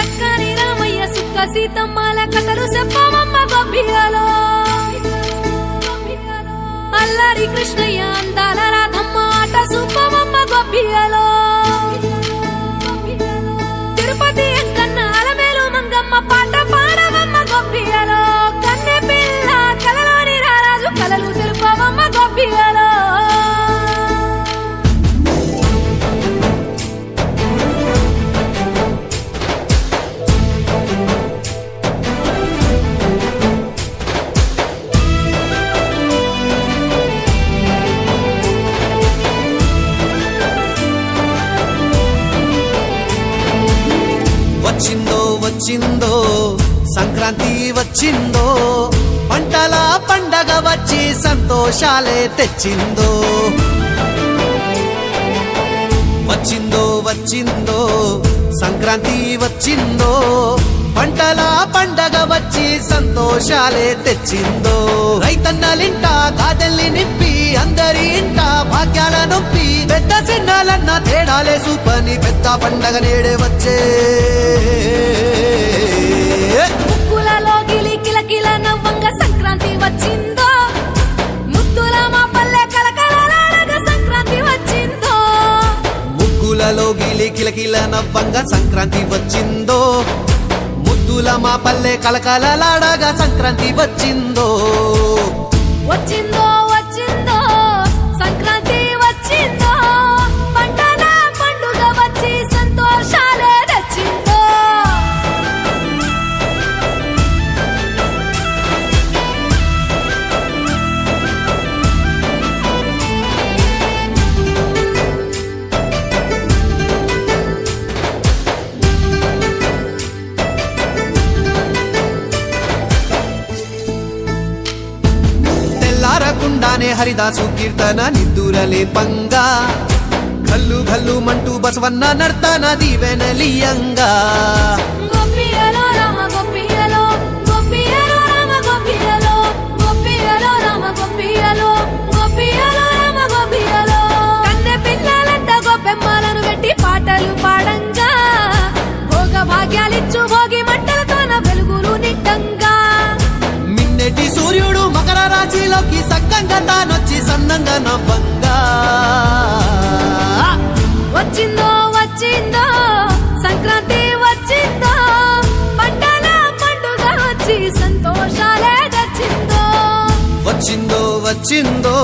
సక్కని రామయ్య సుక్క సీతమ్మల కథలు చెప్పవమ్మ గొబ్బియలో అల్లరి కృష్ణయ్య అందాల రాధమ్మ ఆట చూపవమ్మ గొబ్బియలో తిరుపతి ఎంకన్న అలమేలు మంగమ్మ పాట పాడవమ్మ గొబ్బియలో కన్నె పిల్ల కలలోని రారాజు కలలు తెలుపవమ్మ గొబ్బియలో వచ్చిందో వచ్చిందో సంక్రాంతి వచ్చిందో పంటల పండగ వచ్చి సంతోషాలే తెచ్చిందో వచ్చిందో వచ్చిందో సంక్రాంతి వచ్చిందో పంటల పండగ వచ్చి సంతోషాలే తెచ్చిందో రైతన్నలింట గాదెల్ని నింపి అందరి ఇంట భాగ్యాల నొప్పి పెద్ద చిన్నాలన్న తేడాలే సూపని పెద్ద పండగ నేడే వచ్చే ముక్కులలో గిలి కిలకిల నవ్వంగ సంక్రాంతి వచ్చిందో ముద్దుల మా పల్లె కలకలలాడగ సంక్రాంతి వచ్చిందో ముగ్గులలో గిలి కిలకిల నవ్వంగా సంక్రాంతి వచ్చిందో ముద్దుల మా పల్లె కలకలలాడగా సంక్రాంతి వచ్చిందో వచ్చిందో వచ్చిందో సంక్రాంతి వచ్చిందో పంటల పండుగ వచ్చి సంతోషాలే తెచ్చిందో తెల్లారకుండానే హరిదాసు కీర్తన నిద్దురలే పంగా గల్లు గల్లు మంటూ బసవన్న నర్తన దీవెనలియంగా గొబ్బియలో రామ గొబ్బియలో గొబ్బియలో రామ గొబ్బియలో గొబ్బియలో రామ గొబ్బియలో గొబ్బియలో రామ గొబ్బియలో కన్నె పిల్లలంతా గొబ్బెమ్మలను పెట్టి పాటలు పాడంగా భోగ భాగ్యాలిచ్చు భోగి మంటలతోన వెలుగులు నిండంగా మిన్నెటి సూర్యుడు మకర రాశిలోకి సక్కంగా తానొచ్చి సన్నంగా నవ్వంగా వచ్చిందో వచ్చిందో సంక్రాంతి వచ్చిందో పంటల పండుగ వచ్చి సంతోషాలే తెచ్చిందో వచ్చిందో వచ్చిందో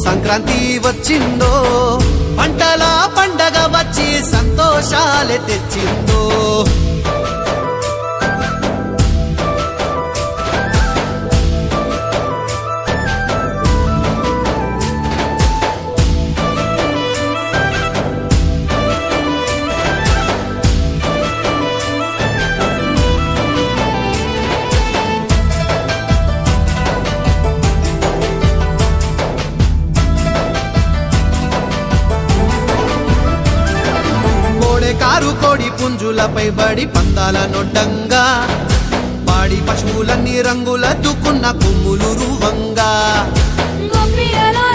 సంక్రాంతి వచ్చిందో పంటల పండగ వచ్చి సంతోషాలే తెచ్చిందో కారు కోడి పుంజులపై బడి పందాల నొడ్డంగా పాడి పశువులన్నీ రంగుల దుక్కున్న కొమ్ములు రువంగా గొబ్బియలో